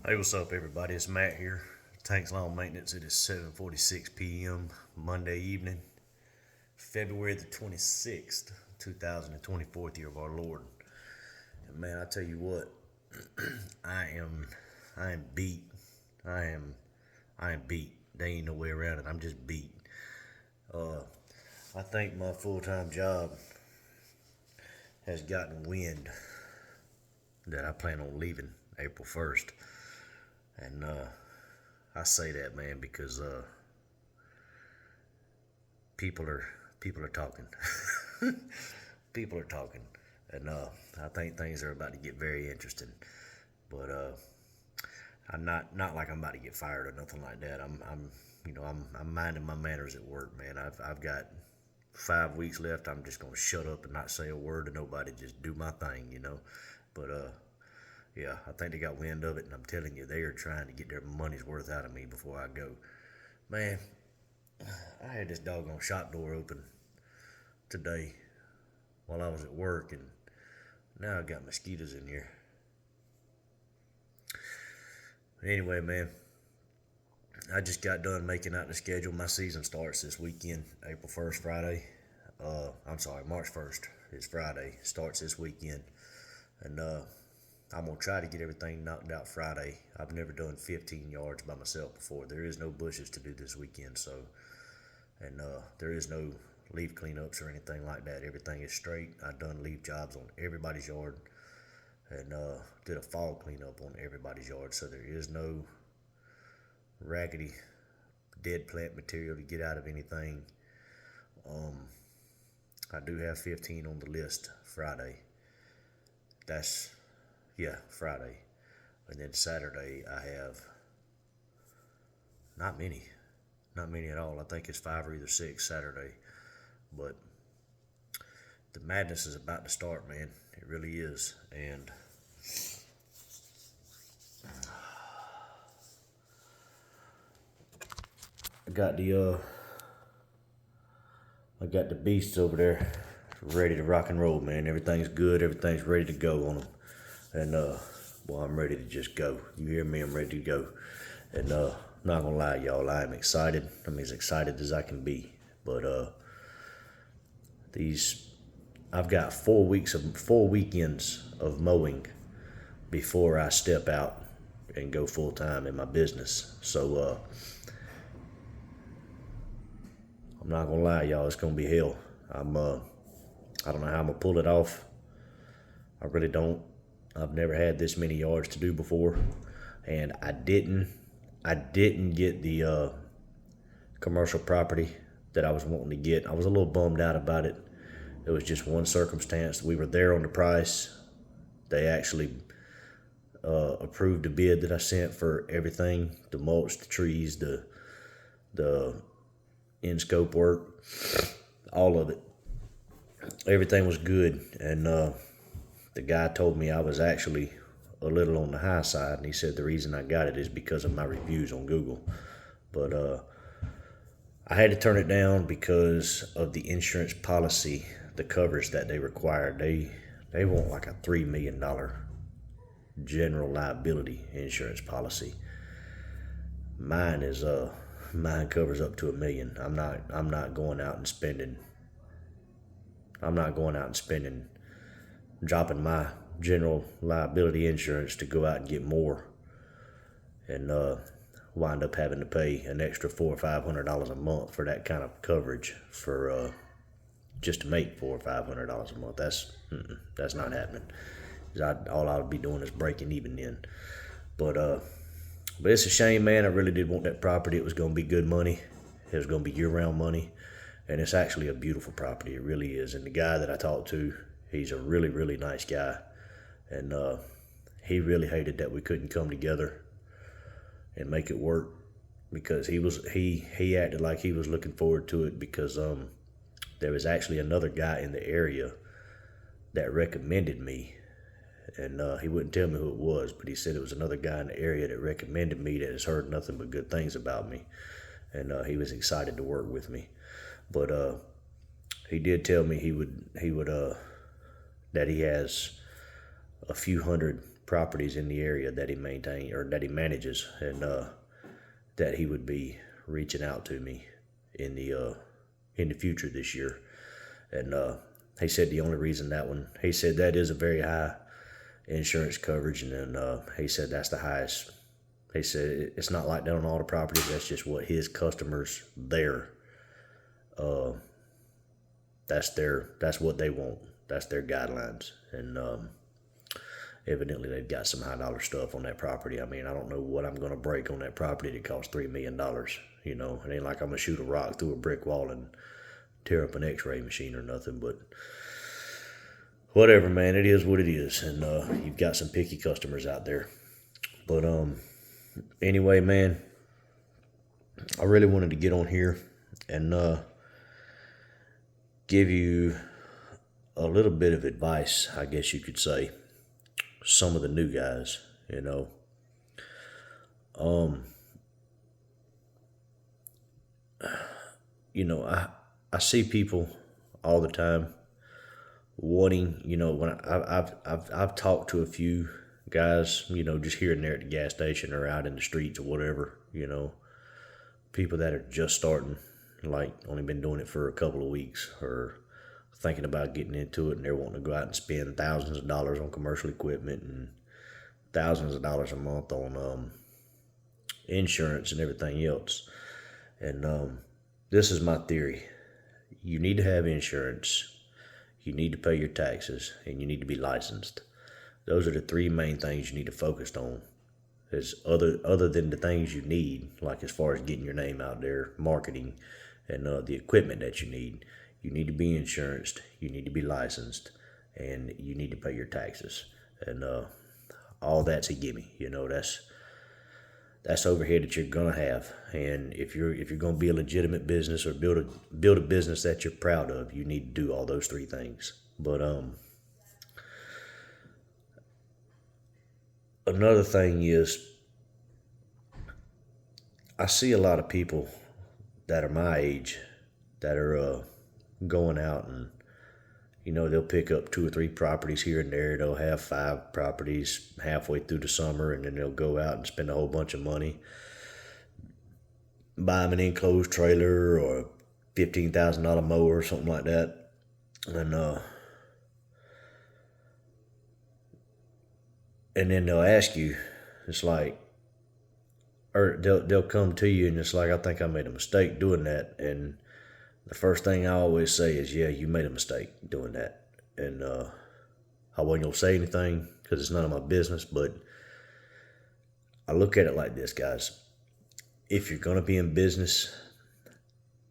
Hey, what's up, everybody? It's Matt here. Tanks Lawn Maintenance. It is 7:46 p.m. Monday evening, February the 26th, 2024, year of our Lord. And man, I tell you what, I am, I am beat. I am, I am beat. There ain't no way around it. I'm just beat. Uh, I think my full-time job has gotten wind that I plan on leaving April 1st, and I say that, man, because people are people are talking. People are talking, and I think things are about to get very interesting. But I'm not like I'm about to get fired or nothing like that. I'm minding my manners at work, man. I've got 5 weeks left. I'm just gonna shut up and not say a word to nobody. Just do my thing. But yeah, I think they got wind of it, and I'm telling you, they are trying to get their money's worth out of me before I go. Man, I had this doggone shop door open today while I was at work, and now I got mosquitoes in here. Anyway, man, I just got done making out the schedule. My season starts this weekend, April 1st, Friday. I'm sorry, March 1st is Friday. Starts this weekend, and I'm gonna try to get everything knocked out Friday. I've never done 15 yards by myself before. There is no bushes to do this weekend, so and there is no leaf cleanups or anything like that. Everything is straight. I've done leaf jobs on everybody's yard, and did a fall cleanup on everybody's yard, so there is no raggedy dead plant material to get out of anything. I do have 15 on the list Friday. That's, yeah, Friday. And then Saturday I have not many. Not many at all. I think it's 5 or either 6 Saturday. But the madness is about to start, man. It really is. And I got the beasts over there ready to rock and roll, man. Everything's good. Everything's ready to go on them. And well, I'm ready to just go. You hear me? I'm ready to go. And not gonna lie, y'all, I am excited. I'm as excited as I can be. But these, I've got 4 weekends of mowing before I step out and go full time in my business. So I'm not gonna lie, y'all, it's gonna be hell. I don't know how I'm gonna pull it off. I really don't. I've never had this many yards to do before, and I didn't get the commercial property that I was wanting to get. I was a little bummed out about it. It was just one circumstance. We were there on the price. They actually approved the bid that I sent for everything: the mulch, the trees, the in scope work, all of it. Everything was good, and the guy told me I was actually a little on the high side, and he said the reason I got it is because of my reviews on Google. But I had to turn it down because of the insurance policy, the coverage that they required. They want like a $3 million general liability insurance policy. Mine is mine covers up to $1 million. I'm not going out and spending. I'm not going out and spending, dropping my general liability insurance to go out and get more, and wind up having to pay an extra $400 or $500 a month for that kind of coverage for just to make $400 or $500 a month. That's not happening. All I would be doing is breaking even then. But it's a shame, man. I really did want that property. It was going to be good money. It was going to be year-round money, and it's actually a beautiful property. It really is. And the guy that I talked to, he's a really, really nice guy, and he really hated that we couldn't come together and make it work, because he acted like he was looking forward to it, because there was actually another guy in the area that recommended me, and he wouldn't tell me who it was, but he said it was another guy in the area that recommended me that has heard nothing but good things about me, and he was excited to work with me. But he did tell me he would that he has a few hundred properties in the area that he maintains or that he manages, and that he would be reaching out to me in the future this year. And he said the only reason he said that is a very high insurance coverage, and then he said that's the highest. He said it's not like that on all the properties. That's just what his customers there. That's what they want. That's their guidelines, and evidently they've got some high dollar stuff on that property. I mean, I don't know what I'm going to break on that property that costs $3 million. You know, it ain't like I'm gonna shoot a rock through a brick wall and tear up an X-ray machine or nothing. But whatever, man, it is what it is, and you've got some picky customers out there. But anyway, man, I really wanted to get on here and give you a little bit of advice, I guess you could say. Some of the new guys, you know. You know, I see people all the time wanting, you know, when I've talked to a few guys, you know, just here and there at the gas station or out in the streets or whatever, you know, people that are just starting, like only been doing it for a couple of weeks or thinking about getting into it, and they're wanting to go out and spend thousands of dollars on commercial equipment and thousands of dollars a month on insurance and everything else. And this is my theory. You need to have insurance, you need to pay your taxes, and you need to be licensed. Those are the three main things you need to focus on. Is other than the things you need, like as far as getting your name out there, marketing, and the equipment that you need to be insured, you need to be licensed, and you need to pay your taxes. And all that's a gimme. You know, that's overhead that you're gonna have. And if you're gonna be a legitimate business or build a business that you're proud of, you need to do all those three things. But another thing is, I see a lot of people that are my age that are going out and, you know, they'll pick up 2 or 3 properties here and there. They'll have 5 properties halfway through the summer, and then they'll go out and spend a whole bunch of money, buy them an enclosed trailer or a $15,000 mower or something like that. And then they'll ask you, it's like, or they'll come to you and it's like, I think I made a mistake doing that. And the first thing I always say is, yeah, you made a mistake doing that. And I wasn't going to say anything because it's none of my business, but I look at it like this, guys. If you're going to be in business,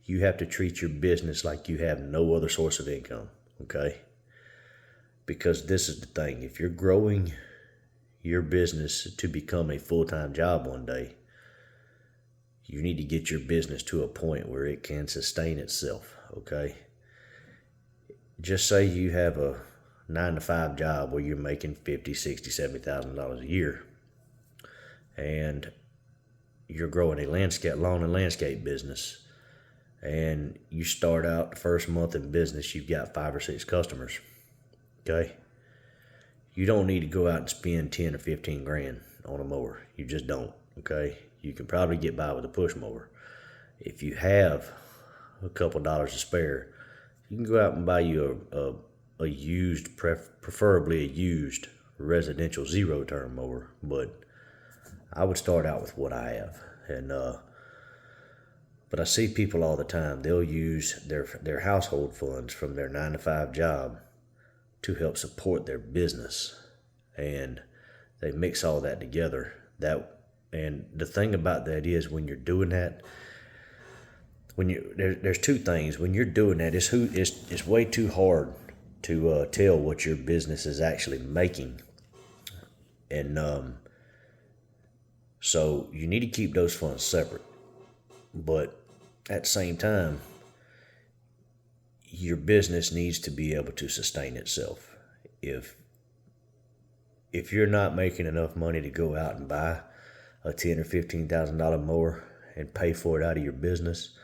you have to treat your business like you have no other source of income, okay? Because this is the thing. If you're growing your business to become a full-time job one day, you need to get your business to a point where it can sustain itself, okay? Just say you have a 9-to-5 job where you're making $50,000, $60,000, $70,000 a year, and you're growing a lawn and landscape business, and you start out the first month in business, you've got 5 or 6 customers, okay? You don't need to go out and spend 10 or 15 grand on a mower. You just don't, okay? You can probably get by with a push mower. If you have a couple dollars to spare, you can go out and buy you a used, preferably a used residential zero-turn mower. But I would start out with what I have. And but I see people all the time. They'll use their household funds from their 9-to-5 job to help support their business, and they mix all that together. And the thing about that is, when you're doing that, there's 2 things. When you're doing that, it's way too hard to tell what your business is actually making, and so you need to keep those funds separate. But at the same time, your business needs to be able to sustain itself. If you're not making enough money to go out and buy a $10,000 or $15,000 mower and pay for it out of your business,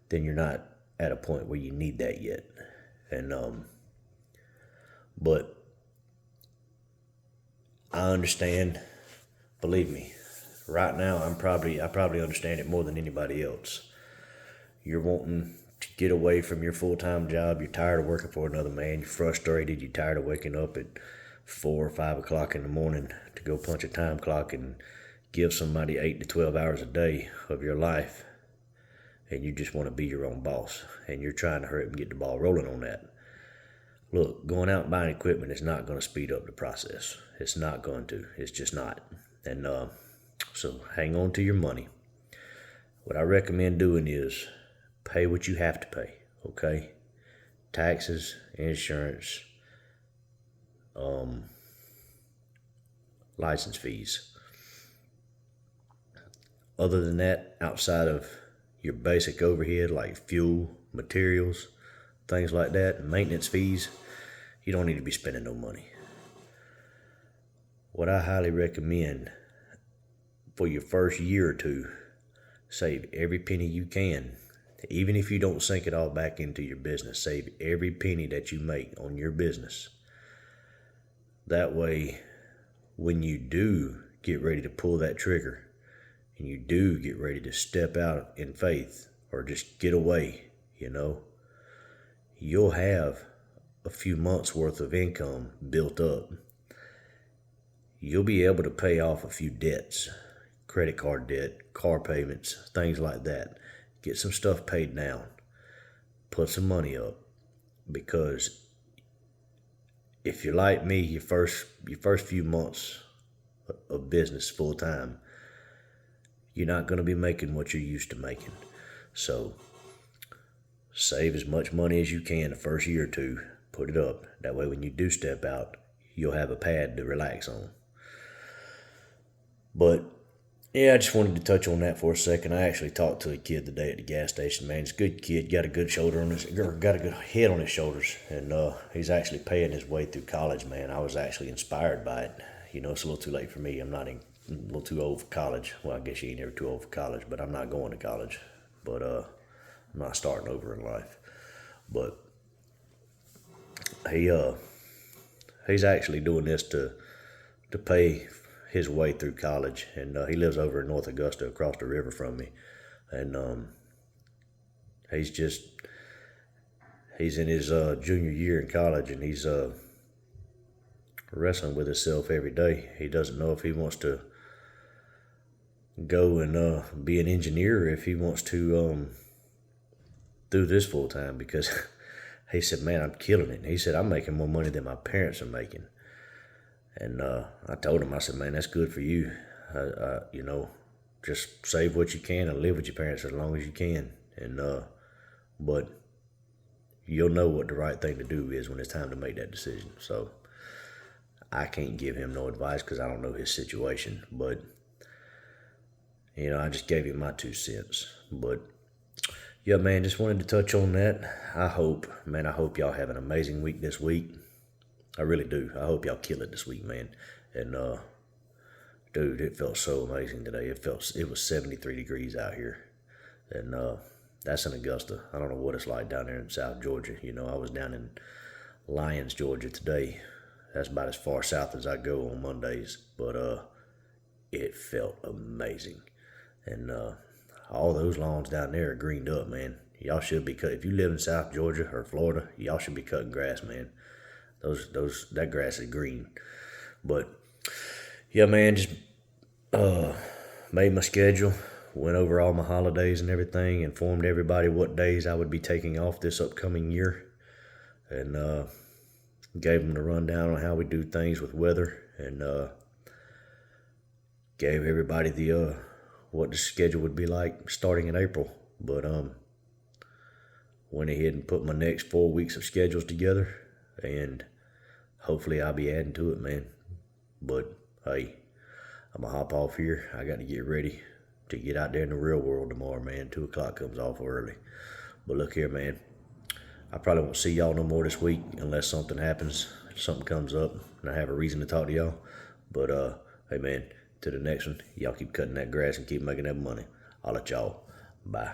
then you're not at a point where you need that yet. And but I understand. Believe me, right now I probably understand it more than anybody else. You're wanting to get away from your full-time job. You're tired of working for another man. You're frustrated. You're tired of waking up at 4 or 5 o'clock in the morning to go punch a time clock and give somebody 8 to 12 hours a day of your life. And you just want to be your own boss. And you're trying to hurry up and get the ball rolling on that. Look, going out and buying equipment is not going to speed up the process. It's not going to. It's just not. And so hang on to your money. What I recommend doing is pay what you have to pay, okay? Taxes, insurance, license fees. Other than that, outside of your basic overhead like fuel, materials, things like that, maintenance fees, you don't need to be spending no money. What I highly recommend for your first year or two, save every penny you can. Even if you don't sink it all back into your business, save every penny that you make on your business. That way, when you do get ready to pull that trigger, and you do get ready to step out in faith, or just get away, you'll have a few months worth of income built up. You'll be able to pay off a few debts, credit card debt, car payments, things like that. Get some stuff paid down. Put some money up. Because if you're like me, your first few months of business full time, you're not going to be making what you're used to making. So save as much money as you can the first year or two. Put it up. That way when you do step out, you'll have a pad to relax on. But yeah, I just wanted to touch on that for a second. I actually talked to a kid today at the gas station, man. He's a good kid, got a good head on his shoulders, and he's actually paying his way through college, man. I was actually inspired by it. It's a little too late for me. I'm a little too old for college. Well, I guess you ain't never too old for college, but I'm not going to college. But I'm not starting over in life. But he's actually doing this to pay his way through college, and he lives over in North Augusta, across the river from me, and he's in his junior year in college, and he's wrestling with himself every day. He doesn't know if he wants to go and be an engineer, or if he wants to do this full time, because he said, man, I'm killing it. He said, I'm making more money than my parents are making. And I told him, I said, man, that's good for you. Just save what you can and live with your parents as long as you can. And but you'll know what the right thing to do is when it's time to make that decision. So I can't give him no advice because I don't know his situation. But I just gave him my 2 cents. But yeah, man, just wanted to touch on that. I hope y'all have an amazing week this week. I really do. I hope y'all kill it this week, man. And dude, it felt so amazing today. It was 73 degrees out here, and that's in Augusta. I don't know what it's like down there in South Georgia. I was down in Lyons, Georgia today. That's about as far south as I go on Mondays, but it felt amazing. And all those lawns down there are greened up, man. Y'all should be cut. If you live in South Georgia or Florida, y'all should be cutting grass, man. That grass is green. But yeah, man, just made my schedule, went over all my holidays and everything, informed everybody what days I would be taking off this upcoming year, and gave them the rundown on how we do things with weather, and gave everybody the what the schedule would be like starting in April. But went ahead and put my next 4 weeks of schedules together, and hopefully I'll be adding to it, man. But hey, I'm gonna hop off here. I got to get ready to get out there in the real world tomorrow, man. 2 o'clock comes off early. But look here, man, I probably won't see y'all no more this week unless something happens, something comes up, and I have a reason to talk to y'all. But hey, man, to the next one, y'all keep cutting that grass and keep making that money. I'll let y'all. Bye.